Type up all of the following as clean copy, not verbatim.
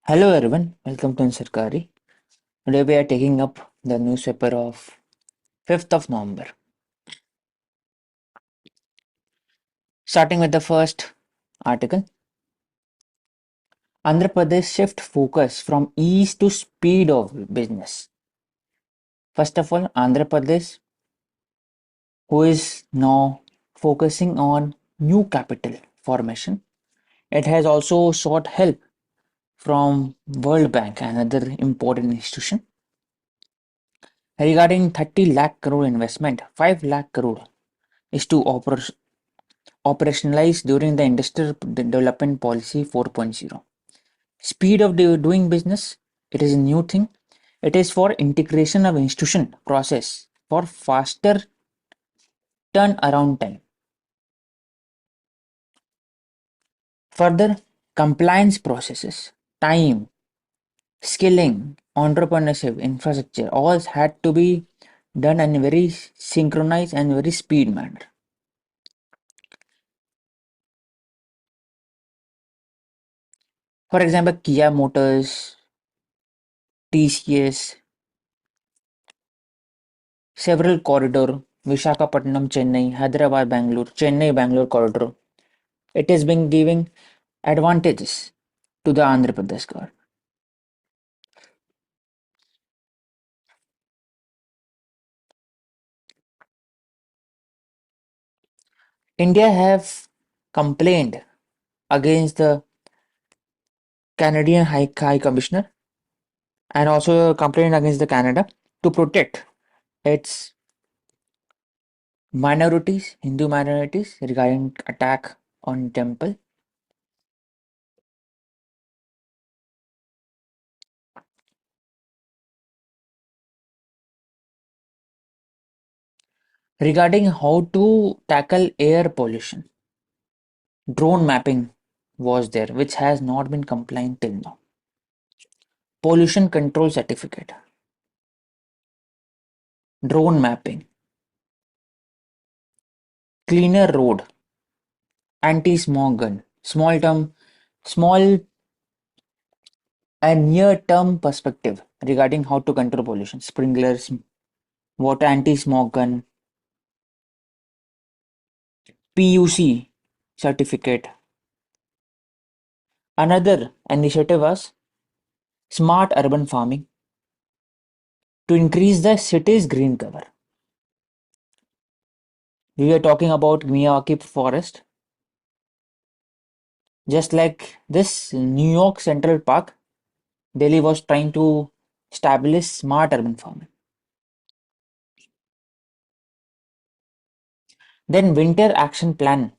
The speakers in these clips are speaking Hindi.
Hello everyone, welcome to Sarkari. Today we are taking up the newspaper of 5th of November. Starting with the first article, Andhra Pradesh shift focus from ease to speed of business. First of all, Andhra Pradesh, who is now focusing on new capital formation, it has also sought help from World Bank and other important institution regarding 30 lakh crore investment. 5 lakh crore is to operationalized during the Industrial Development Policy 4.0. Speed of doing business, it is a new thing. It is for integration of institution process for faster turnaround time. Further, compliance processes, time, skilling, entrepreneurship, infrastructure, all had to be done in a very synchronized and very speed manner. For example, Kia Motors, TCS, several corridor, Visakhapatnam, Chennai, Hyderabad, Bangalore, Chennai, Bangalore corridor. It has been giving advantages to the Andhra Pradesh government. India have complained against the Canadian High Commissioner and also complained against the Canada to protect its minorities, Hindu minorities regarding attack on temple. Regarding how to tackle air pollution, drone mapping was there, which has not been compliant till now. Pollution control certificate, drone mapping, cleaner road, anti-smog gun, small and near-term perspective regarding how to control pollution, sprinklers, water anti-smog gun, PUC certificate. Another initiative was smart urban farming to increase the city's green cover. We were talking about Miyawaki forest. Just like this New York Central Park, Delhi was trying to establish smart urban farming. Then winter action plan.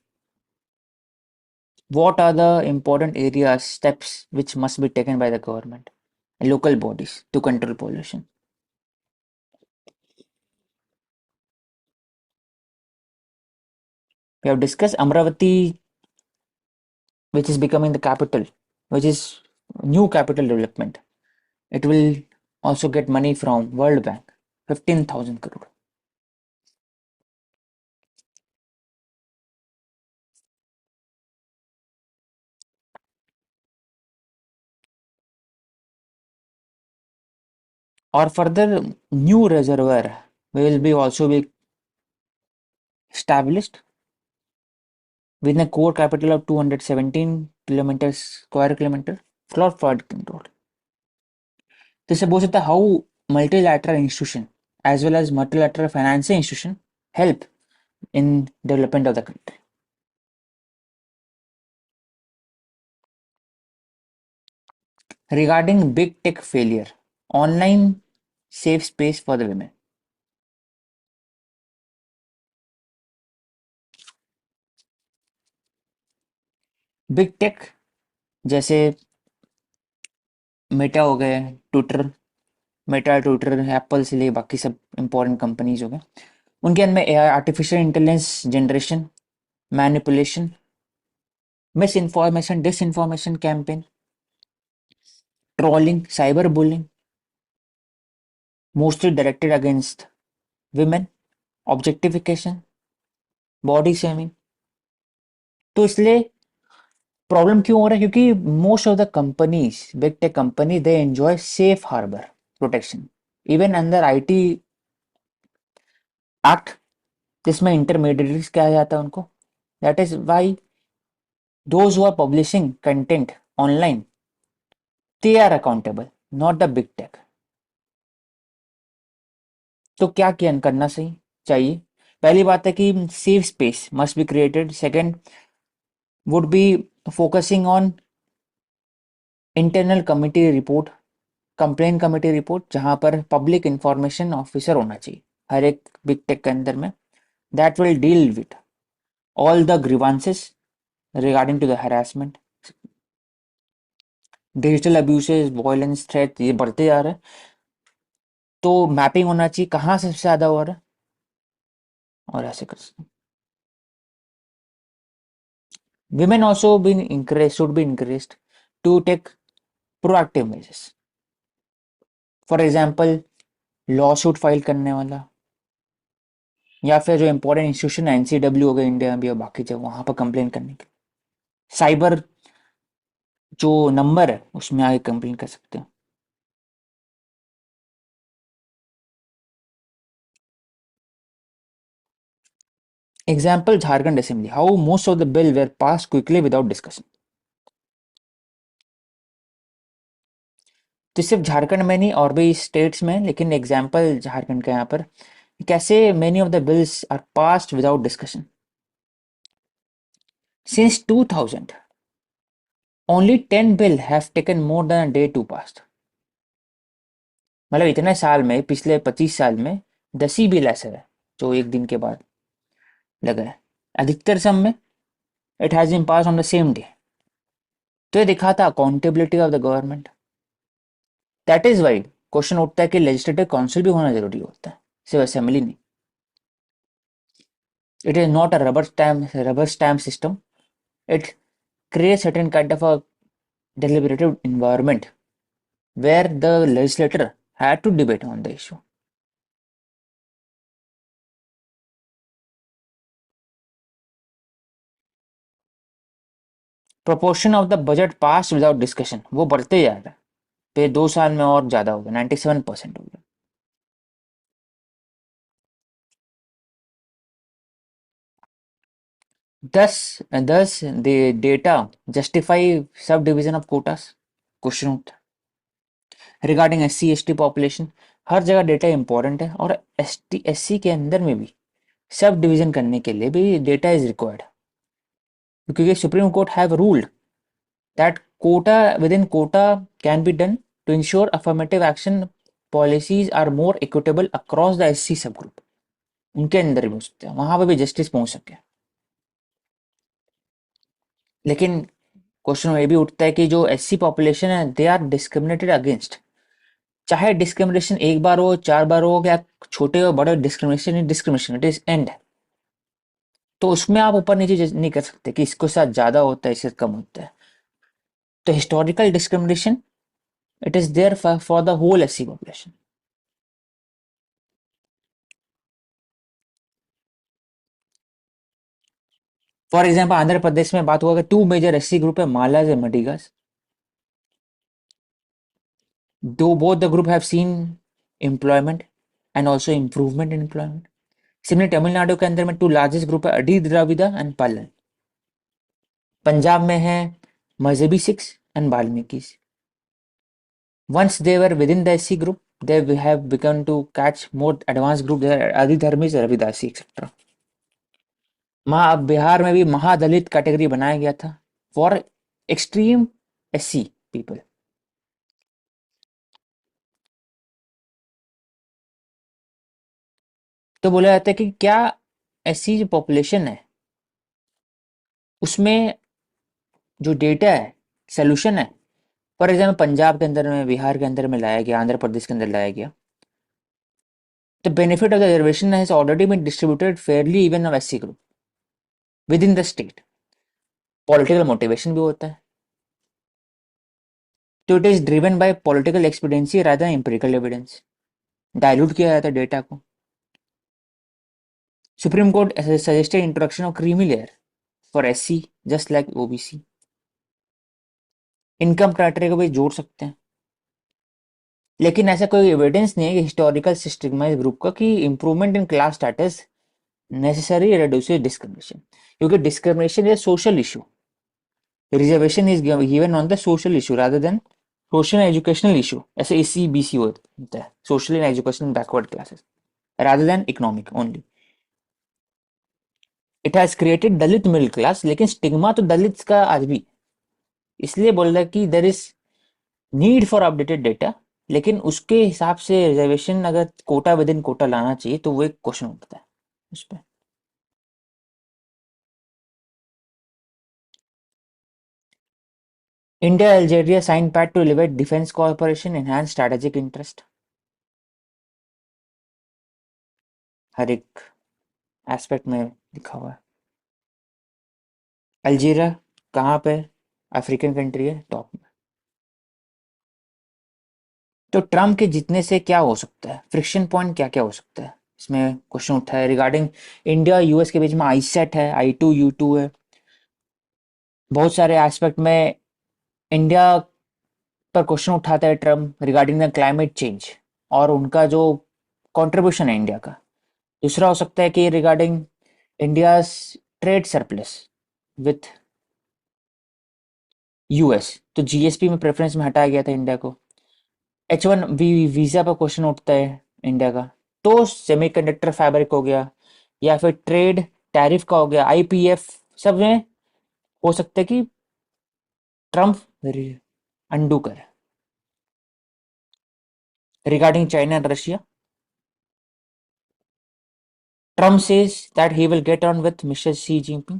What are the important areas, steps which must be taken by the government and local bodies to control pollution? We have discussed Amravati, which is becoming the capital, which is new capital development. It will also get money from World Bank, 15,000 crore. Or further, new reservoir will be also be established with a core capital of 217 kilometers square kilometer flood control. This supports the how multilateral institution as well as multilateral financing institution help in development of the country. Regarding big tech failure, online safe space for the women. Big tech जैसे मेटा हो गए, ट्विटर, मेटा, ट्विटर, एप्पल से लिए बाकी सब इंपॉर्टेंट कंपनीज हो गए, उनके अंदर AI, artificial intelligence generation, manipulation, misinformation, disinformation campaign, trolling, cyber bullying, mostly directed against women, objectification, body shaming. तो इसलिए प्रॉब्लम क्यों हो रहा है? क्योंकि most of the companies, big tech company, they enjoy safe harbour protection even under IT act, जिसमें इंटरमीडिएटरीज कहा जाता है उनको. That is why those who are publishing content online, they are accountable, not the big take. तो क्या किया करना सही चाहिए? पहली बात है कि safe space must be created. Second would be focusing on internal committee report, complain committee report, जहां पर पब्लिक इंफॉर्मेशन ऑफिसर होना चाहिए हर एक बिग टेक के अंदर में. That will deal with all the grievances regarding to the harassment, digital abuses, violence, threat, ये बढ़ते जा रहे हैं. तो मैपिंग होना चाहिए कहाँ से सबसे ज्यादा हो रहा है, और ऐसे कर सकते. women also been encouraged, should be encouraged to take proactive measures. For example law suit file करने वाला, या फिर जो इंपॉर्टेंट इंस्टीट्यूशन एनसीडब्ल्यू हो गया इंडिया में भी और बाकी जगह, वहां पर कंप्लेन करने के. साइबर जो नंबर है उसमें आगे कंप्लेन कर सकते हैं. Example Jharkhand assembly, how most of the bill were pass quickly without discussion. तो सिर्फ झारखंड में नहीं और भी स्टेट्स में, लेकिन एग्जाम्पल झारखंड का यहाँ पर, कैसे many of the bills are passed without discussion. Since 2000 only 10 bill have taken more than a day to pass. मतलब इतने साल में, पिछले 25 साल में 10 ही बिल ऐसे है जो एक दिन के बाद लगा है. अधिकतर सम में it has been pass on the same day. तो ये दिखाता accountability of the government. That is why question उठता है कि लेजिस्लेटिव काउंसिल भी होना जरूरी होता है, सिर्फ असेंबली नहीं. It is not a rubber stamp system. It creates certain kind of a deliberative environment where the legislator had to debate on the issue. Proportion of the budget passed without discussion वो बढ़ते जा रहा है. फिर 2 साल में और ज्यादा हो गया, 97% हो गया. Thus the data justify subdivision of quotas. Question उठता है रिगार्डिंग SC ST पॉपुलेशन. हर जगह डेटा इंपॉर्टेंट है, और ST SC के अंदर में भी सब डिवीजन करने के लिए भी डेटा इज रिक्वायर्ड, क्योंकि supreme court have ruled that quota within quota can be done to ensure affirmative action policies are more equitable across the SC subgroup. उनके अंदर भी हो सकते हैं, वहां पे भी जस्टिस पहुंच सके. लेकिन क्वेश्चन ये भी उठता है कि जो SC पॉपुलेशन है, दे आर डिस्क्रिमिनेटेड अगेंस्ट. चाहे डिस्क्रिमिनेशन एक बार हो, 4 बार हो, या छोटे और बड़े, discrimination discrimination it is and. तो उसमें आप ऊपर नीचे नहीं कर सकते कि इसके साथ ज्यादा होता है, इससे कम होता है. तो historical discrimination it is there for the whole SC population. For example Andhra Pradesh में बात हुआ कि 2 मेजर SC ग्रुप है, मालाज एंड मडिगास. दो both the group have seen employment and also improvement in employment. Similar Tamil Nadu के अंदर में 2 लार्जेस्ट ग्रुप है, अडी द्राविदा एंड पल्लन. पंजाब में है Mazhabi Sikhs and Valmiki. Once they were within the SC group, they have begun to catch more advanced group. There are Adi Dharmis, Ravidasi, etc. Bihar में भी महादलित कैटेगरी बनाया गया था फॉर एक्सट्रीम SC पीपल. तो बोला जाता है कि क्या SC जो पॉपुलेशन है उसमें जो डेटा है, सोल्यूशन है. फॉर एग्जाम्पल पंजाब के अंदर में, बिहार के अंदर में लाया गया, आंध्र प्रदेश के अंदर लाया गया. The benefit of the reservation has already been distributed fairly even of SC group within the state. Political motivation भी होता है. तो it is driven by political expediency rather empirical evidence. Dilute किया जाता है डेटा को. Supreme court suggested introduction of creamy layer for SC just like OBC. Income criteria को भी जोड़ सकते हैं, लेकिन ऐसा कोई एविडेंस नहीं है कि हिस्टोरिकल सिस्टमाइज ग्रुप का कि improvement in class status necessary reduces discrimination, क्योंकि discrimination is social issue, reservation is given on the social issue rather than social educational issue, ऐसे एससी बीसी होता है, social and educational backward classes rather than economic only. It has created Dalit middle class, लेकिन स्टिग्मा तो दलित का आज भी, इसलिए बोल रहा है कि there is need for updated data, लेकिन उसके हिसाब से रिजर्वेशन अगर कोटा विद इन कोटा लाना चाहिए तो वो एक क्वेश्चन उठता है उस पर। India Algeria sign pact to elevate defence corporation enhance strategic interest, हर एक एस्पेक्ट में लिखा हुआ है। अल्जीरिया कहाँ पे, अफ्रीकन कंट्री है टॉप में। तो ट्रम्प के जीतने से क्या हो सकता है, फ्रिक्शन पॉइंट क्या क्या हो सकता है, इसमें क्वेश्चन उठा है रिगार्डिंग इंडिया यूएस के बीच में आई सेट है, I2U2 है, बहुत सारे एस्पेक्ट में इंडिया पर क्वेश्चन उठाता है Trump regarding the climate change और उनका जो कंट्रीब्यूशन है इंडिया का। दूसरा हो सकता है कि regarding India trade surplus with US, तो जीएसपी में प्रेफरेंस में हटाया गया था इंडिया को। H1B वीजा पर क्वेश्चन उठता है इंडिया का, तो सेमीकंडक्टर फैब्रिक हो गया या फिर ट्रेड टैरिफ का हो गया, IPF, सब में हो सकता है कि ट्रम्प अंडू करे। Regarding China and Russia, Trump says that he will get on with mister Xi Jinping.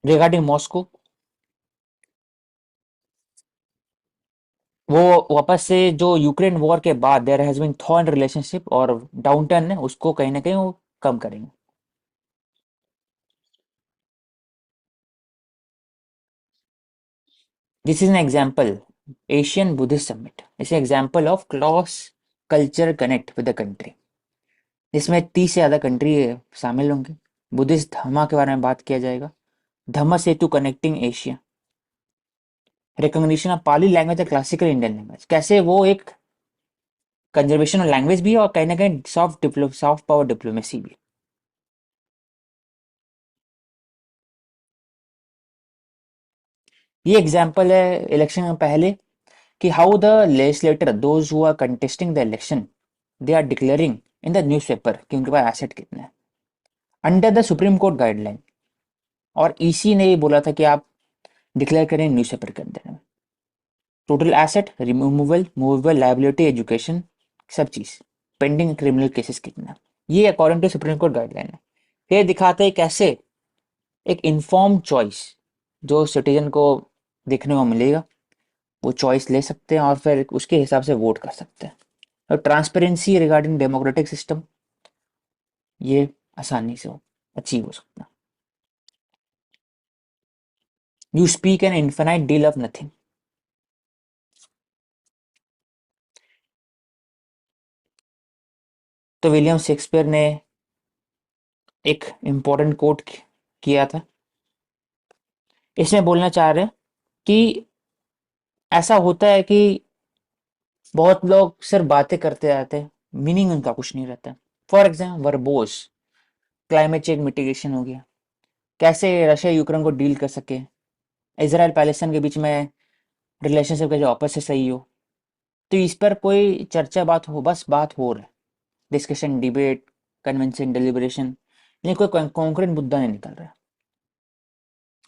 Regarding Moscow, वो वापस से जो यूक्रेन वॉर के बाद there has been thaw in relationship और डाउनटर्न है उसको कहीं ना कहीं वो कम करेंगे। This is an example, Asian Buddhist summit is example of cross culture connect with the country, जिसमें 30 से ज्यादा कंट्री शामिल होंगे। बुद्धिस्ट धर्मा के बारे में बात किया जाएगा, Dhamma Setu connecting Asia, recognition of Pali language classical Indian language, कैसे वो एक कंजर्वेशन ऑफ लैंग्वेज भी है और कहीं ना कहीं सॉफ्ट पावर डिप्लोमेसी भी। ये एग्जाम्पल है इलेक्शन में पहले कि how the legislator those who are contesting the election they are declaring in the newspaper कि उनके पास एसेट कितने हैं under the Supreme Court guideline, और ईसी ने ये बोला था कि आप डिक्लेयर करें न्यूज़पेपर के अंदर total asset, removable movable liability, education, सब चीज, पेंडिंग क्रिमिनल केसेस कितना, ये according to Supreme Court guideline है। ये दिखाते हैं कैसे एक इन्फॉर्म चॉइस जो सिटीजन को देखने को मिलेगा, वो चॉइस ले सकते हैं और फिर उसके हिसाब से वोट कर सकते हैं। और ट्रांसपेरेंसी रिगार्डिंग डेमोक्रेटिक सिस्टम, ये आसानी से अचीव हो सकता है। You speak an infinite deal of nothing. तो विलियम शेक्सपियर ने एक इम्पोर्टेंट कोट किया था, इसमें बोलना चाह रहे हैं कि ऐसा होता है कि बहुत लोग सिर्फ बातें करते रहते हैं, मीनिंग उनका कुछ नहीं रहता। For example verbose, climate change mitigation हो गया, कैसे रशिया यूक्रेन को डील कर सके, इसराइल पैलेस्टाइन के बीच में रिलेशनशिप कैसे वापस से सही हो, तो इस पर कोई चर्चा बात हो, बस बात हो रहा है, डिस्कशन, डिबेट, कन्वेंशन, डिलिब्रेशन, लेकिन कोई कॉन्क्रीट मुद्दा नहीं निकल रहा है।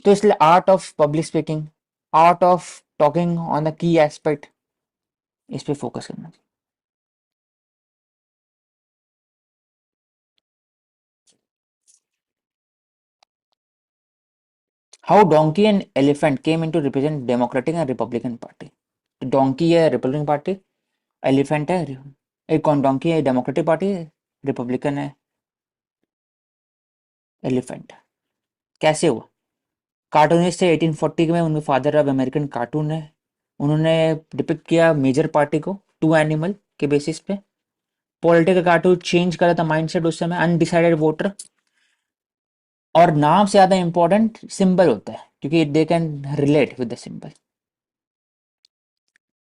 तो इसलिए art of public speaking, art of talking on the key aspect, इस पे फोकस करना चाहिए। How donkey and elephant came in to represent Democratic and Republican party. Donkey है रिपब्लिकन पार्टी, एलिफेंट है एक कौन, डोंकी है डेमोक्रेटिक पार्टी, रिपब्लिकन है एलिफेंट। कैसे हुआ, कार्टूनिस्ट थे 1840 में, उनके फादर अब अमेरिकन कार्टून है, उन्होंने डिपिक्ट किया मेजर पार्टी को टू एनिमल के बेसिस पे, पॉलिटिकल कार्टून चेंज करा था माइंडसेट उस समय, अनडिसाइडेड वोटर, और नाम से ज्यादा इंपॉर्टेंट सिंबल होता है क्योंकि they can relate with the symbol.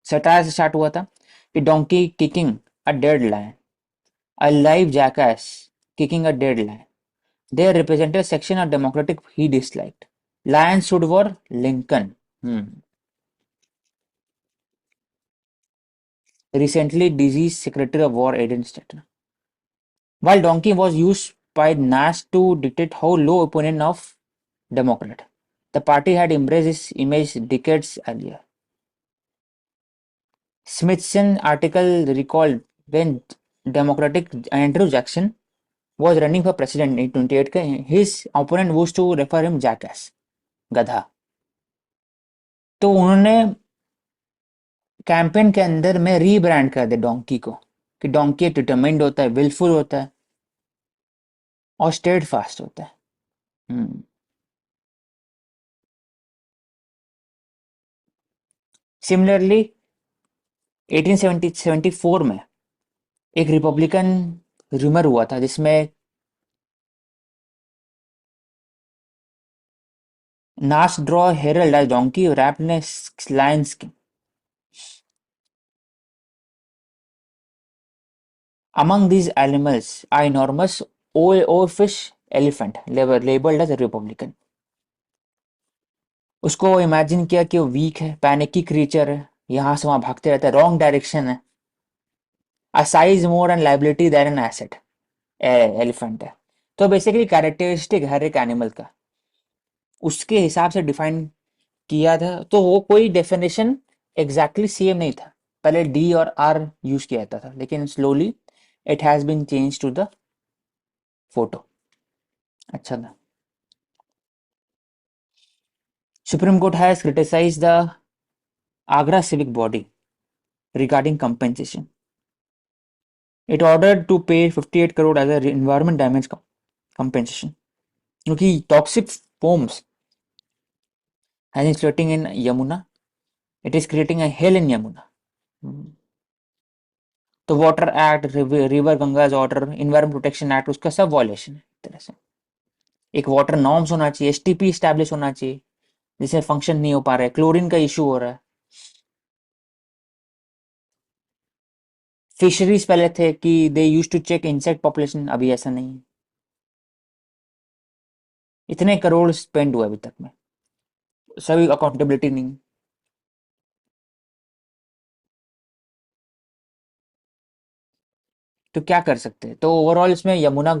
Satire से स्टार्ट हुआ था कि donkey kicking a dead lion, a live jackass kicking a dead lion, they represented a section of democratic he disliked. Lion stood for Lincoln. Hmm. Recently deceased Secretary of War Aiden Stanton. While donkey was used by Nash to dictate how low opinion of Democrat, the party had embraced this image decades earlier. Smithson article recalled when Democratic Andrew Jackson was running for president in 28, his opponent used to refer him jackass, गधा। तो उन्होंने कैंपेन के अंदर में रीब्रांड कर दे डोंकी को, कि डोंकी डिटरमाइंड होता है, विलफुल होता है और स्टेड फास्ट होता है। सिमिलरली 1874 में एक रिपब्लिकन रूमर हुआ था जिसमें Nast drew Herald as donkey wrapped in lion skin. Among these animals are enormous oarfish elephant labeled as a republican। उसको इमेजिन किया कि वो वीक है, पैनिकी क्रीचर है, यहां से वहां भागते रहता है, रॉन्ग डायरेक्शन है, a size more and liability than an asset, elephant है। तो बेसिकली कैरेक्टरिस्टिक हर एक एनिमल का उसके हिसाब से डिफाइन किया था। तो वो कोई डेफिनेशन एग्जैक्टली सेम नहीं था। पहले डी और आर यूज किया जाता था, लेकिन slowly it has been change to the photo. अच्छा था। Supreme Court has criticised the Agra civic body regarding compensation. It ordered to pay 58 crore as a environment damage compensation क्योंकि toxic foams has been floating in Yamuna. It is creating a hell in Yamuna. तो water act, river Ganga's order, environment protection act, उसका सब वॉयलेशन है एक तरह से। एक वाटर नॉर्म्स होना चाहिए, एसटीपी स्टैब्लिश होना चाहिए, जिसे फंक्शन नहीं हो पा रहा है, क्लोरीन का इशू हो रहा है। फिशरीज पहले थे कि they use to check insect population, अभी ऐसा नहीं है। इतने करोड़ स्पेंड हुए अभी तक में, सभी अकाउंटेबिलिटी नहीं। तो क्या कर सकते हैं? तो ओवरऑल इसमें यमुना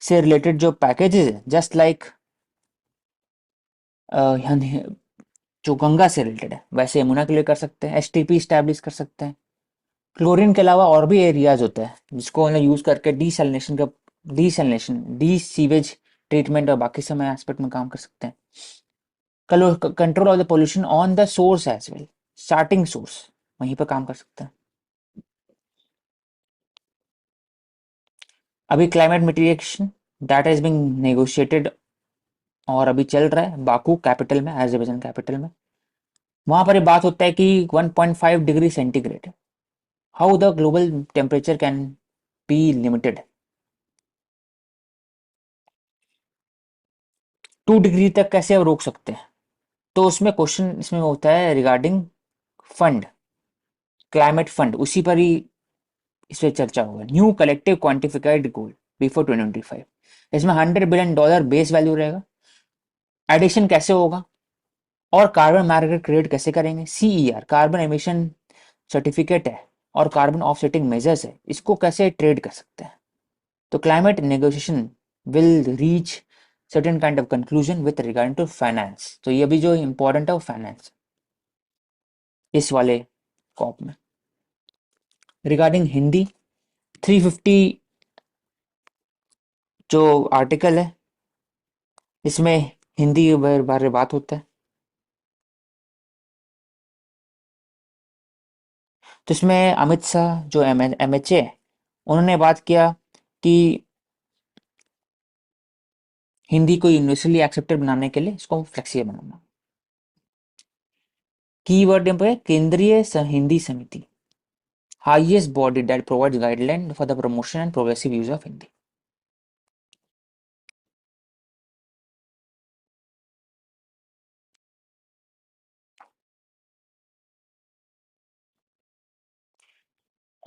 से रिलेटेड जो पैकेजेस है, जस्ट लाइक जो गंगा से रिलेटेड है वैसे यमुना के लिए कर सकते हैं, एसटीपी स्टैब्लिश कर सकते हैं। क्लोरीन के अलावा और भी एरियाज होते हैं जिसको उन्हें यूज करके डीसैलिनेशन डी सीवेज ट्रीटमेंट और बाकी समय एस्पेक्ट में काम कर सकते हैं। Control of the pollution on the source as well, starting source वहीं पर काम कर सकते हैं। अभी climate mitigation that is being negotiated और अभी चल रहा है बाकू कैपिटल में, अजरबैजान कैपिटल में। वहां पर ये बात होता है कि 1.5 degree centigrade, how the global temperature can be limited. 2 degree तक कैसे रोक सकते हैं? तो उसमें क्वेश्चन इसमें होता है रिगार्डिंग फंड, क्लाइमेट फंड, उसी पर ही इस पे चर्चा होगा। न्यू कलेक्टिव क्वांटिफाइड गोल बिफोर 2025, इसमें $100 बिलियन बेस वैल्यू रहेगा। एडिशन कैसे होगा और कार्बन मार्केट क्रिएट कैसे करेंगे? सीईआर कार्बन एमिशन सर्टिफिकेट है और कार्बन ऑफसेटिंग मेजर्स है, इसको कैसे ट्रेड कर सकते हैं? तो climate negotiation will reach certain kind of conclusion with regarding to finance. तो ये भी जो इंपॉर्टेंट है वो फाइनेंस इस वाले कॉप में। रिगार्डिंग हिंदी 350 जो आर्टिकल है इसमें हिंदी के बारे में बात होता है। तो इसमें अमित शाह जो एमएचए उन्होंने बात किया कि हिंदी को यूनिवर्सली एक्सेप्टेड बनाने के लिए इसको फ्लेक्सिबल बनाना। कीवर्ड पे केंद्रीय हिंदी समिति, highest body that provides guideline for the promotion and progressive use of Hindi.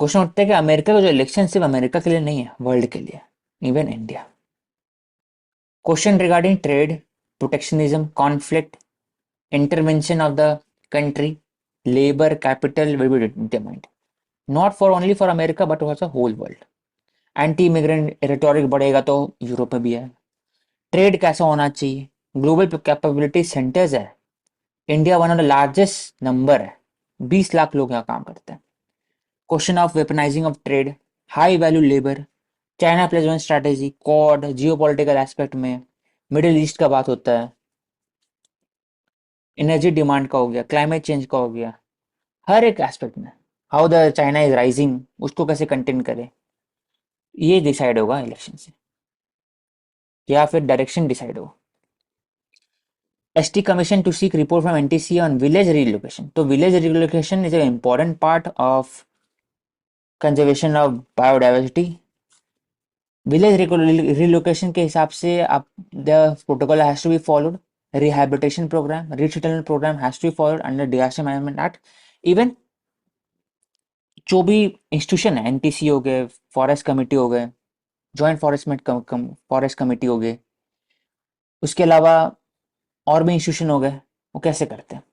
Question उठता है कि अमेरिका का जो इलेक्शन सिर्फ अमेरिका के लिए नहीं है, वर्ल्ड के लिए, even India. Question regarding trade, protectionism, conflict, intervention of the country, labor, capital will be determined. Not for only for America but also whole world. Anti immigrant rhetoric बढ़ेगा तो यूरोप में भी है। ट्रेड कैसा होना चाहिए, ग्लोबल कैपेबिलिटी सेंटर्स है, India one of the largest number है, 20 लाख लोग यहाँ काम करते हैं। Question of weaponising of trade, high value labour, China plus one strategy, Quad, geopolitical aspect में मिडिल ईस्ट का बात होता है, एनर्जी डिमांड का हो गया, क्लाइमेट चेंज का हो गया, हर एक एस्पेक्ट में how the China is rising, उसको कैसे कंटेन करे, ये डिसाइड होगा इलेक्शन से, या फिर डायरेक्शन डिसाइड होगा। ST commission to seek report from NTC on village relocation, तो village relocation is an important part of conservation of biodiversity. Village relocation के हिसाब से आप the protocol has to be followed, rehabilitation programme, resettlement programme has to be followed under disaster management act. Even जो भी इंस्टीट्यूशन है, एनटीसी हो गए, फॉरेस्ट कमेटी हो गए, जॉइंट फॉरेस्ट कमेटी हो गए, उसके अलावा और भी इंस्टीट्यूशन हो गए, वो कैसे करते हैं।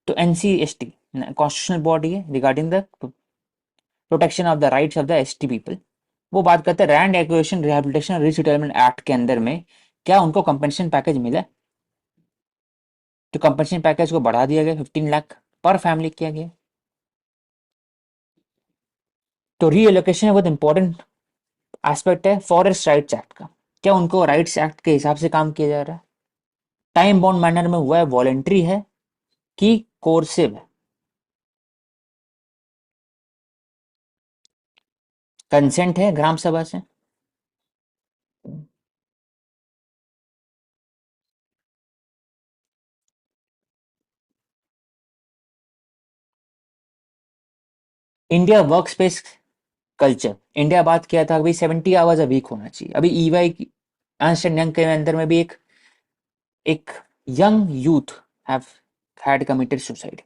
तो एनसीएसटी कॉन्स्टिट्यूशनल बॉडी है regarding the protection of the rights of the ST people. वो बात करते हैं land acquisition rehabilitation resettlement act के अंदर में क्या उनको कंपनसेशन पैकेज मिला। तो कंपनसेशन पैकेज को बढ़ा दिया गया, 15 लाख पर फैमिली किया गया। तो रीएलोकेशन बहुत इंपॉर्टेंट एस्पेक्ट है फॉरेस्ट राइट्स एक्ट का, क्या उनको राइट्स एक्ट के हिसाब से काम किया जा रहा है, टाइम बाउंड मैनर में हुआ है, वॉलेंट्री है कि कोर्सिव है, कंसेंट है ग्राम सभा से। India work space culture, India बात किया था, अभी 70 आवर्स अ वीक होना चाहिए। अभी ईवाई अर्नस्ट एंड यंग के अंदर में भी एक young youth have had committed suicide.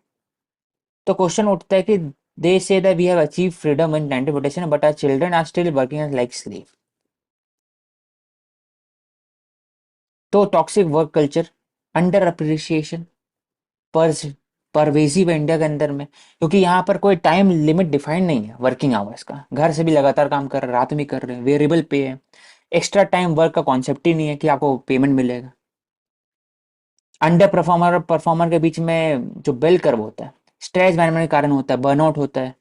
तो क्वेश्चन उठता है कि they say that we have achieve freedom in anti protection but our children are still working as like slave. तो toxic work culture, under appreciation, पर परवेजिव है इंडिया के अंदर में, क्योंकि यहाँ पर कोई टाइम लिमिट डिफाइंड नहीं है वर्किंग आवर्स का, घर से भी लगातार काम कर रहे, रात में कर रहे हैं, वेरिएबल पे है, एक्स्ट्रा टाइम वर्क का कॉन्सेप्ट ही नहीं है कि आपको पेमेंट मिलेगा। अंडर परफॉर्मर और परफॉर्मर के बीच में जो बेल कर्व होता है, स्ट्रेस मैनेजमेंट के कारण होता है, बर्नआउट होता है,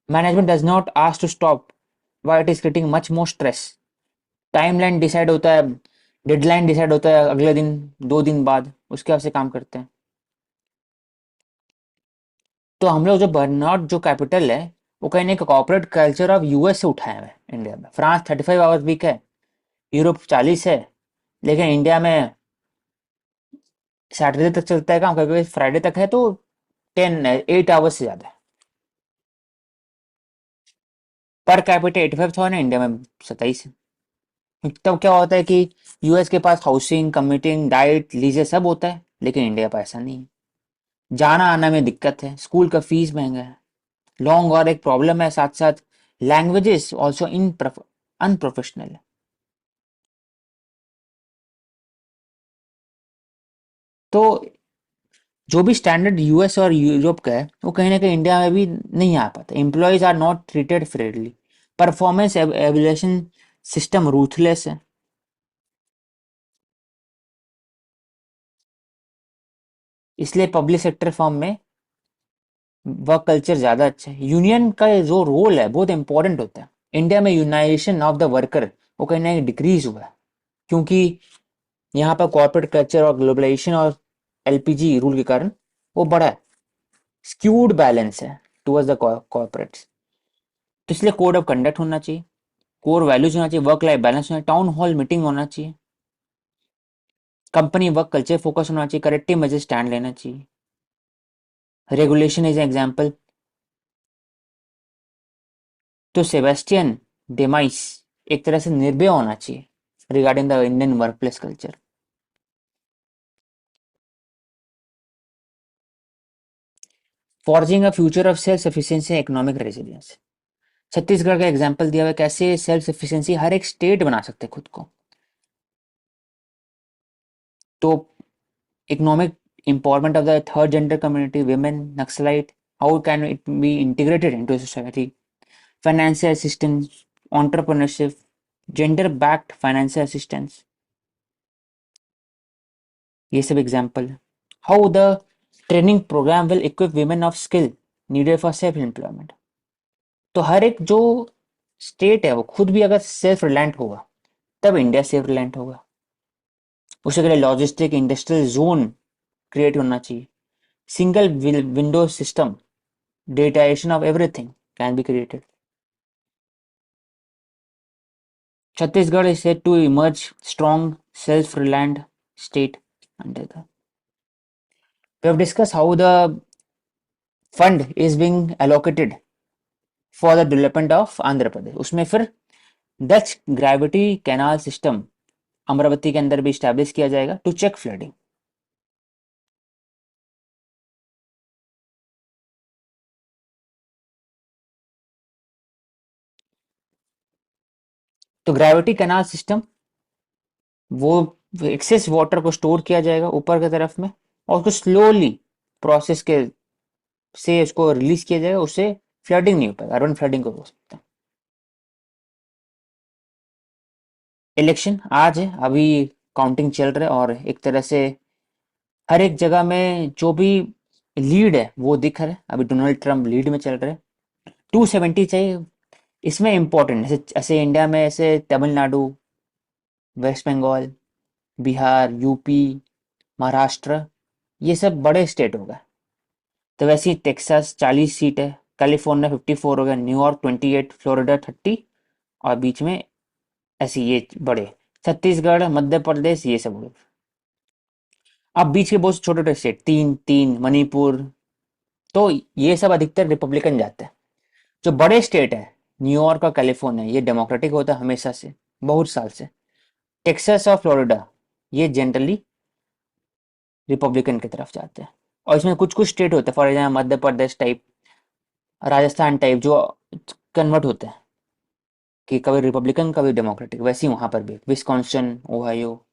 management does not ask to stop why it is creating much more stress. Timeline decide होता है, डेडलाइन डिसाइड होता है अगले दिन, 2 दिन बाद, उसके हिसाब से काम करते हैं। तो हम लोग जो बर्नआउट जो कैपिटल है, वो कहीं ना कॉर्पोरेट कल्चर ऑफ यूएस से उठाया है इंडिया में। फ्रांस 35 आवर्स वीक है, यूरोप 40 है, लेकिन इंडिया में सैटरडे तक चलता है काम, कभी फ्राइडे तक है, तो 8 आवर्स से ज्यादा है। पर कैपिटल 85,000 है, इंडिया में 27 है। तब क्या होता है कि यूएस के पास हाउसिंग, कम्यूटिंग, डाइट, लीजे सब होता है, लेकिन इंडिया पर ऐसा नहीं है। जाना आना में दिक्कत है, स्कूल का फीस महंगा है, लॉन्ग और एक प्रॉब्लम है, साथ साथ लैंग्वेजेस ऑल्सो इन अनप्रोफेशनल है। तो जो भी स्टैंडर्ड यूएस और यूरोप का है, वो कहीं ना कहीं इंडिया में भी नहीं आ पाता। Employees are not treated fairly, performance evaluation system ruthless है, इसलिए पब्लिक सेक्टर फर्म में वर्क कल्चर ज्यादा अच्छा है। यूनियन का जो रोल है बहुत इंपॉर्टेंट होता है। इंडिया में यूनाइजेशन ऑफ द वर्कर वो कहीं ना कहीं डिक्रीज हुआ है, क्योंकि यहाँ पर कॉर्पोरेट कल्चर और ग्लोबलाइजेशन और एलपीजी रूल के कारण वो बढ़ा है, स्क्यूड बैलेंस है टुवर्ड्स द कॉर्पोरेट्स। तो इसलिए कोड ऑफ कंडक्ट होना चाहिए, कोर वैल्यूज होना चाहिए, वर्क लाइफ बैलेंस होना चाहिए, टाउन हॉल मीटिंग होना चाहिए, कंपनी वर्क कल्चर फोकस होना चाहिए, करेक्टिव मेजर स्टैंड लेना चाहिए, रेगुलेशन इज एग्जाम्पल। तो सेबेस्टियन डेमाइस एक तरह से निर्भय होना चाहिए regarding the Indian work place culture. Forging a future of self sufficiency economic resilience, Chhattisgarh का एग्जाम्पल दिया हुआ है कैसे सेल्फ सफिशिएंसी हर एक स्टेट बना सकते हैं खुद को। तो economic empowerment of the third gender community, women, Naxalite, how can it be integrated into society, financial assistance, entrepreneurship, gender backed financial assistance, ये सब एग्जाम्पल है। How the training programme will equip women of skill needed for self employment. तो हर एक जो स्टेट है वो खुद भी अगर सेल्फ रिलायंट होगा तब इंडिया सेल्फ रिलायंट होगा। उसके लिए लॉजिस्टिक इंडस्ट्रियल जोन क्रिएट होना चाहिए, single window system, digitisation of everything can be created. Chhattisgarh is said to emerge strong, self-reliant state under the. We have discussed how the fund is being allocated for the development of Andhra Pradesh. उसमें फिर Dutch gravity canal system Amravati के अंदर भी स्टैब्लिश किया जाएगा टू चेक फ्लडिंग। तो ग्रेविटी कैनाल सिस्टम वो एक्सेस वाटर को स्टोर किया जाएगा ऊपर की तरफ में और उसको स्लोली प्रोसेस के से उसको रिलीज किया जाएगा, उससे फ्लडिंग नहीं हो पाएगा, अर्बन फ्लडिंग को हो सकता है। इलेक्शन आज है, अभी काउंटिंग चल रहा है और एक तरह से हर एक जगह में जो भी लीड है वो दिख रहा है। अभी डोनाल्ड ट्रंप लीड में चल रहे हैं, 270 चाहिए। इसमें इंपॉर्टेंट ऐसे ऐसे इंडिया में ऐसे तमिलनाडु, वेस्ट बंगाल, बिहार, यूपी, महाराष्ट्र, ये सब बड़े स्टेट हो गए। तो वैसे ही टेक्सास 40 सीट है, कैलिफोर्निया 54 हो गया, न्यूयॉर्क 28, फ्लोरिडा 30 और बीच में ऐसे ये बड़े छत्तीसगढ़, मध्य प्रदेश, ये सब हो गए। अब बीच के बहुत छोटे छोटे स्टेट तीन तीन, मणिपुर, तो ये सब अधिकतर रिपब्लिकन जाते हैं। जो बड़े स्टेट है न्यूयॉर्क और कैलिफोर्निया, ये डेमोक्रेटिक होता है हमेशा से, बहुत साल से। टेक्सास और फ्लोरिडा ये जनरली रिपब्लिकन की तरफ जाते हैं। और इसमें कुछ कुछ स्टेट होते हैं, for example Madhya Pradesh type, Rajasthan type, जो कन्वर्ट होते हैं कि कभी रिपब्लिकन कभी डेमोक्रेटिक। वैसे ही वहां पर भी विस्कॉन्सिन, ओहायो।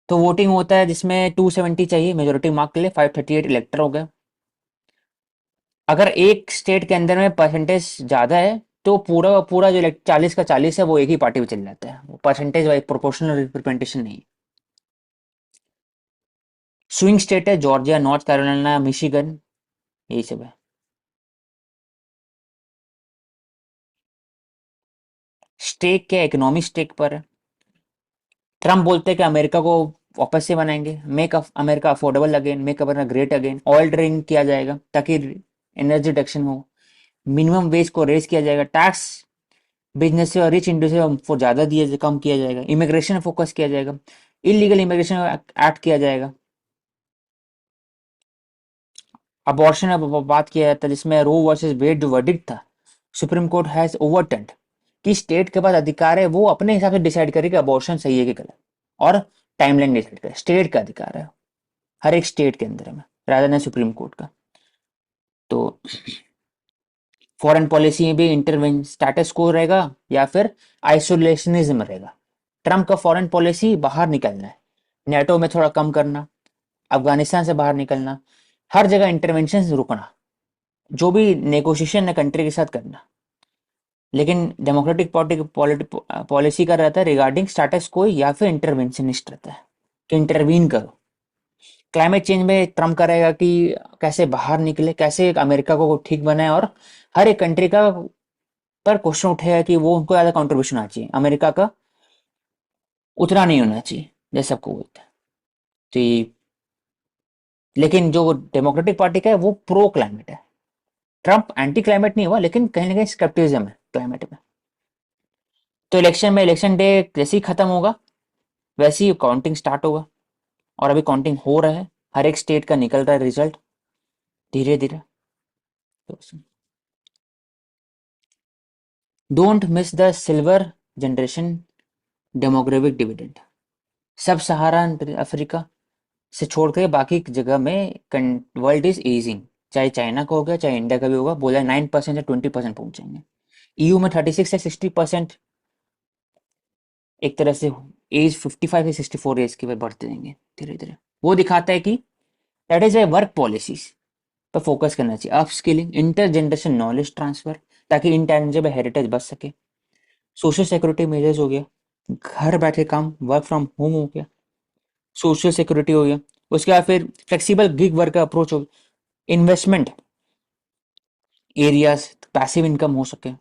तो वोटिंग होता है जिसमें 270 चाहिए मेजोरिटी मार्क के लिए, 538 इलेक्टर हो गए। अगर एक स्टेट के अंदर में परसेंटेज ज्यादा है तो पूरा का पूरा जो 40 का 40 है वो एक ही पार्टी में चल जाता है, वो परसेंटेज वाइज प्रोपोर्शनल रिप्रेजेंटेशन नहीं। स्विंग स्टेट है जॉर्जिया, नॉर्थ कैरोलिना, मिशिगन, यही सब है। स्टेक क्या, इकोनॉमिक स्टेक पर है। ट्रम्प बोलते हैं कि अमेरिका को वापस से बनाएंगे, make America affordable again, make America great again, oil drink किया जाएगा ताकि एनर्जी रिडक्शन हो, मिनिमम वेज को रेज किया जाएगा, टैक्स बिजनेस से और रिच इंडिविजुअल को ज्यादा दिया कम किया जाएगा, इमिग्रेशन फोकस किया जाएगा, इलीगल इमिग्रेशन एक्ट किया जाएगा। अबॉर्शन अब बात किया जाता है जिसमें रो वर्सेस वेड जो वर्डिक्ट था, सुप्रीम कोर्ट हैज ओवरटर्न्ड कि स्टेट के पास अधिकार है वो अपने हिसाब से डिसाइड करे कि अबॉर्शन सही है कि गलत, और टाइमलाइन डिसाइड करे। स्टेट का अधिकार है हर एक स्टेट के अंदर में, रादर देन सुप्रीम कोर्ट का। तो फॉरेन पॉलिसी में भी इंटरवेंशन स्टेटस को रहेगा या फिर आइसोलेशनिज्म रहेगा। ट्रम्प का फॉरेन पॉलिसी बाहर निकलना है, नेटो में थोड़ा कम करना, अफगानिस्तान से बाहर निकलना, हर जगह इंटरवेंशन रुकना, जो भी नेगोशिएशन है कंट्री के साथ करना। लेकिन डेमोक्रेटिक पार्टी की पॉलिसी का रहता है रिगार्डिंग स्टेटस को या फिर इंटरवेंशनिस्ट रहता है कि इंटरवीन करो। क्लाइमेट चेंज में ट्रम्प का रहेगा कि कैसे बाहर निकले, कैसे अमेरिका को ठीक बनाए, और हर एक कंट्री का पर क्वेश्चन उठेगा कि वो उनको ज्यादा कॉन्ट्रीब्यूशन आना चाहिए, अमेरिका का उतना नहीं होना चाहिए जैसे सबको बोलते हैं। तो लेकिन जो डेमोक्रेटिक पार्टी का है वो प्रो क्लाइमेट है। ट्रम्प एंटी क्लाइमेट नहीं हुआ लेकिन कहीं ना कहीं स्केप्टिसिज्म है क्लाइमेट में। तो इलेक्शन में इलेक्शन डे जैसे ही खत्म होगा वैसे ही काउंटिंग स्टार्ट होगा, और अभी काउंटिंग हो रहा है, हर एक स्टेट का निकल रहा है रिजल्ट धीरे धीरे। Don't miss the silver generation demographic dividend. सब सहारा अफ्रीका से छोड़ के बाकी जगह में वर्ल्ड इज एजिंग, चाहे चाइना का हो गया चाहे इंडिया का भी होगा, बोला 9% या 20% पहुंच जाएंगे। ईयू में 36 से 60%, एक तरह से एज 55 से 64 एज की बढ़ते जाएंगे धीरे धीरे। वो दिखाता है कि that is a work policies पर फोकस करना चाहिए, up skilling, inter generation knowledge transfer, ताकि इंटेंजिबल हेरिटेज बच सके। सोशल सिक्योरिटी मेजर्स हो गया, घर बैठे काम, वर्क फ्रॉम होम हो गया, सोशल सिक्योरिटी हो गया। उसके बाद फिर फ्लेक्सिबल गिग वर्क का अप्रोच हो गया, इन्वेस्टमेंट एरियाज, पैसिव इनकम हो सके,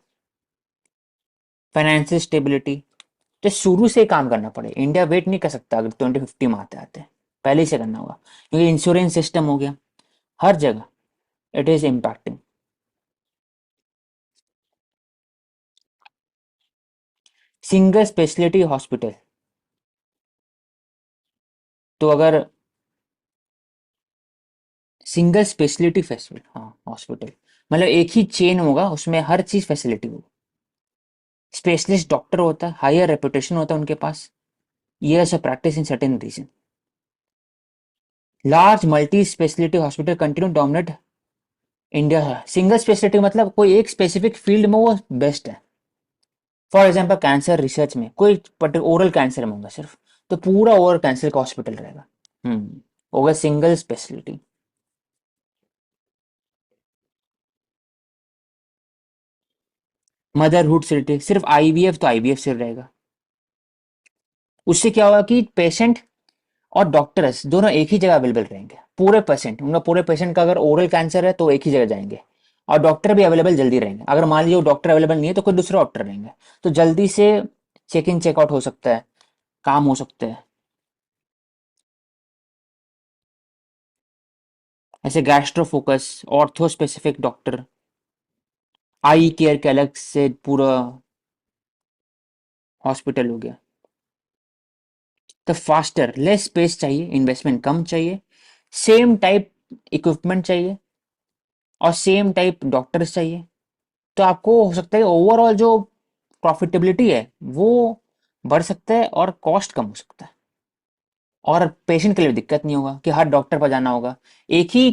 फाइनेंशियल स्टेबिलिटी। तो शुरू से ही काम करना पड़े, इंडिया वेट नहीं कर सकता अगर 2050 में आते आते, पहले ही से करना होगा, क्योंकि इंश्योरेंस सिस्टम हो गया हर जगह, it is impacting. Single speciality hospital, तो अगर सिंगल स्पेशलिटी फेस्टिवल, हाँ हॉस्पिटल, मतलब एक ही चेन होगा उसमें हर चीज फैसिलिटी होगी, स्पेशलिस्ट डॉक्टर होता है, हायर रेपुटेशन होता है उनके पास, years of practice in certain region, large multi speciality hospital continue to dominate India है। सिंगल स्पेशलिटी मतलब कोई एक स्पेसिफिक फील्ड में वो बेस्ट है। फॉर एग्जाम्पल कैंसर रिसर्च में कोई पर्टिकुलर ओरल कैंसर में होगा सिर्फ, तो पूरा ओरल कैंसर का हॉस्पिटल रहेगा। होगा सिंगल स्पेशलिटी। मदरहुड सिर्फ आईवीएफ तो आईवीएफ सिर्फ रहेगा। उससे क्या होगा कि पेशेंट और डॉक्टर्स दोनों एक ही जगह अवेलेबल रहेंगे, पूरे पेशेंट, उनका पूरे पेशेंट का अगर ओरल कैंसर है तो एक ही जगह जाएंगे, और डॉक्टर भी अवेलेबल जल्दी रहेंगे। अगर मान लीजिए वो डॉक्टर अवेलेबल नहीं है तो कोई दूसरा डॉक्टर रहेंगे, तो जल्दी से चेक इन चेकआउट हो सकता है, काम हो सकते हैं। ऐसे gastro focus, ortho specific doctor, eye care के अलग से पूरा हॉस्पिटल हो गया। तो फास्टर, लेस स्पेस चाहिए, इन्वेस्टमेंट कम चाहिए, सेम टाइप इक्विपमेंट चाहिए और सेम टाइप डॉक्टर्स चाहिए, तो आपको हो सकता है ओवरऑल जो प्रॉफिटेबिलिटी है वो बढ़ सकता है और कॉस्ट कम हो सकता है, और पेशेंट के लिए दिक्कत नहीं होगा कि हर डॉक्टर पर जाना होगा। एक ही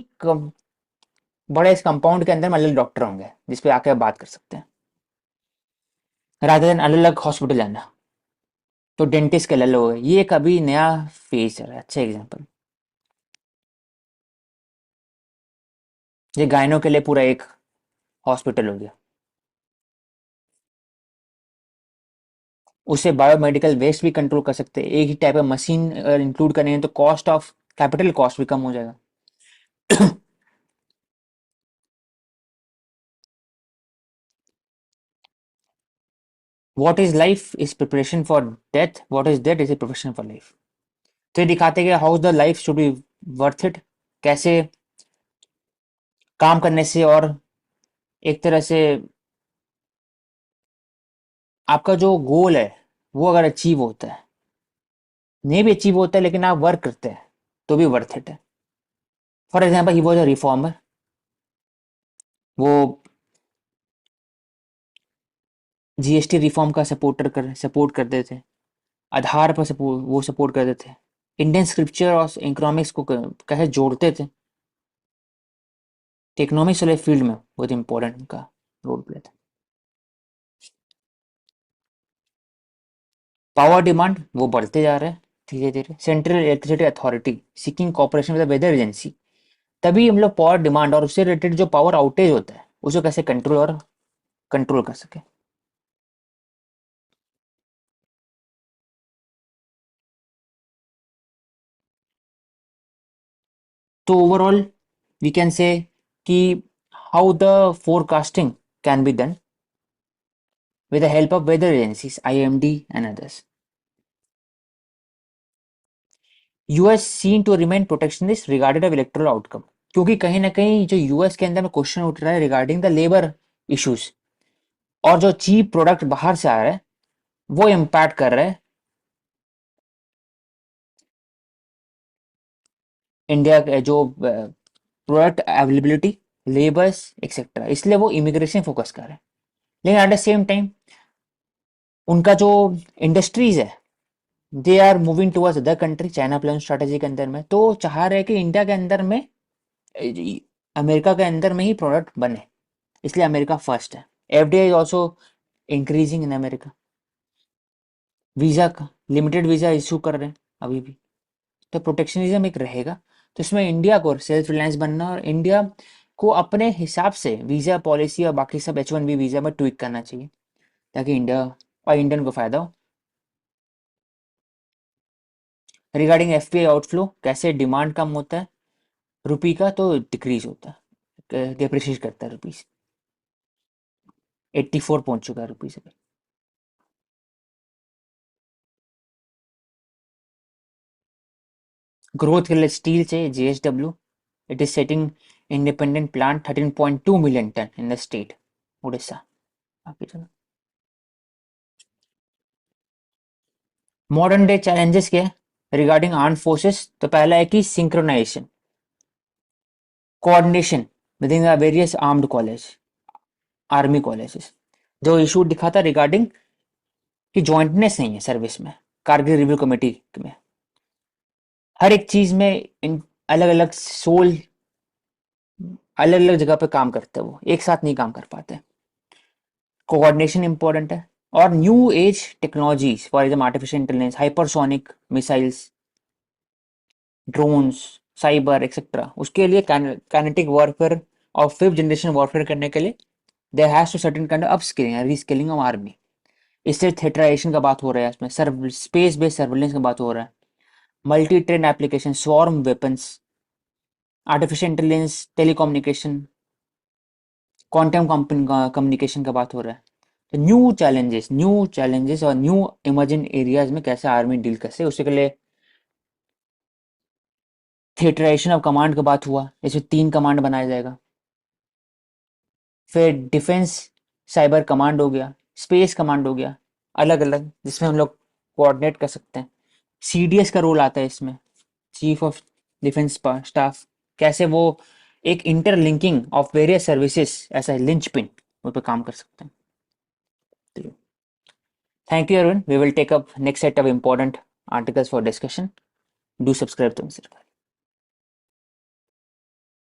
बड़े इस कंपाउंड के अंदर में अलग डॉक्टर होंगे जिसपे आके आप बात कर सकते हैं, रादर देन अलग अलग हॉस्पिटल जाना। तो डेंटिस्ट के अलग हो गए, ये एक अभी नया फेज है, अच्छा एग्जाम्पल। ये गायनों के लिए पूरा एक हॉस्पिटल हो गया। उससे बायोमेडिकल वेस्ट भी कंट्रोल कर सकते हैं, एक ही टाइप ऑफ मशीन इंक्लूड करेंगे तो कॉस्ट ऑफ कैपिटल कॉस्ट भी कम हो जाएगा। What is life is preparation for death, what is death is a preparation for life. तो ये दिखाते हैं कि how the life should be worth it, कैसे काम करने से, और एक तरह से आपका जो गोल है वो अगर अचीव होता है, नहीं भी अचीव होता है लेकिन आप वर्क करते हैं तो भी वर्थ इट है। For example he was a reformer, वो जीएसटी रिफॉर्म का सपोर्ट करते थे, आधार पर वो सपोर्ट करते थे, इंडियन स्क्रिप्चर और इकोनॉमिक्स को कैसे जोड़ते थे, तो इकोनॉमिक्स वाले फील्ड में बहुत इंपॉर्टेंट उनका रोल प्ले था। पावर डिमांड वो बढ़ते जा रहे हैं धीरे धीरे, Central Electricity Authority seeking cooperation with weather agency, तभी हम लोग पावर डिमांड और उससे रिलेटेड जो पावर आउटेज होता है उसको कैसे कंट्रोल कर सके। तो ओवरऑल वी कैन से कि how the forecasting can be done with the help of weather agencies, IMD and others. US seen to remain protectionist regarded of electoral outcome, क्योंकि कहीं ना कहीं जो यूएस के अंदर में क्वेश्चन उठ रहा है रिगार्डिंग द लेबर इश्यूज, और जो चीप प्रोडक्ट बाहर से आ रहा है वो इम्पैक्ट कर रहा है इंडिया के जो प्रोडक्ट अवेलेबिलिटी, लेबर्स एक्सेट्रा, इसलिए वो इमिग्रेशन फोकस कर रहे हैं। लेकिन एट द सेम टाइम उनका जो इंडस्ट्रीज है they are moving towards other country, China plan strategy के अंदर में, तो चाह रहे हैं कि इंडिया के अंदर में अमेरिका के अंदर में ही प्रोडक्ट बने, इसलिए अमेरिका फर्स्ट है। FDI is also increasing in America. Visa का लिमिटेड वीजा इशू कर रहे हैं अभी भी, तो प्रोटेक्शनिज्म एक रहेगा। तो इसमें इंडिया को सेल्फ रिलायंस बनना और इंडिया को अपने हिसाब से वीजा पॉलिसी और बाकी सब H1B वीजा में ट्विक करना चाहिए, ताकि इंडिया और इंडियन को फायदा हो। रिगार्डिंग एफपीआई आउटफ्लो, कैसे डिमांड कम होता है रुपी का तो डिक्रीज होता है, डिप्रिशिएट करता है रुपीज। 84 पहुंच चुका है रुपीज अभी। ग्रोथ के लिए स्टील चाहिए, JSW it is setting independent plant 13.2 million tonne in the state Orissa. आगे चलो, मॉडर्न डे चैलेंजेस क्या है रिगार्डिंग आर्म फोर्सेस। तो पहला है कि synchronisation, coordination within the various armed college, army colleges. जो इशू दिखा था रिगार्डिंग कि जॉइंटनेस नहीं है सर्विस में, कारगिल रिव्यू कमेटी में हर एक चीज में अलग अलग सोल अलग अलग जगह पे काम करते हैं, वो एक साथ नहीं काम कर पाते। कोऑर्डिनेशन इंपॉर्टेंट है। और new age technologies for example artificial intelligence, hypersonic missiles, drones, cyber etcetera, उसके लिए काइनेटिक वॉरफेयर और फिफ्थ जनरेशन वॉरफेयर करने के लिए there has to certain kind of upskilling and reskilling of army. इससे थेटराइजेशन का बात हो रहा है, इसमें स्पेस बेस्ड सर्विलेंस का बात हो रहा है, multi train application, swarm weapons, artificial intelligence, telecommunication, quantum communication का बात हो रहा है। तो न्यू चैलेंजेस और न्यू इमर्जिंग एरियाज में कैसे आर्मी डील कर सकते, उसके लिए थिएटराइजेशन ऑफ कमांड का बात हुआ, इसमें 3 कमांड बनाया जाएगा। फिर डिफेंस साइबर कमांड हो गया, स्पेस कमांड हो गया, अलग अलग, जिसमें हम लोग कोऑर्डिनेट कर सकते हैं। CDS का रोल आता है इसमें, चीफ ऑफ डिफेंस स्टाफ, कैसे वो एक इंटरलिंकिंग ऑफ वेरियस सर्विसेज ऐसा लिंच पिन उस पर काम कर सकते हैं। Thank you everyone, we will take up next set of important articles for discussion. Do subscribe to Mr.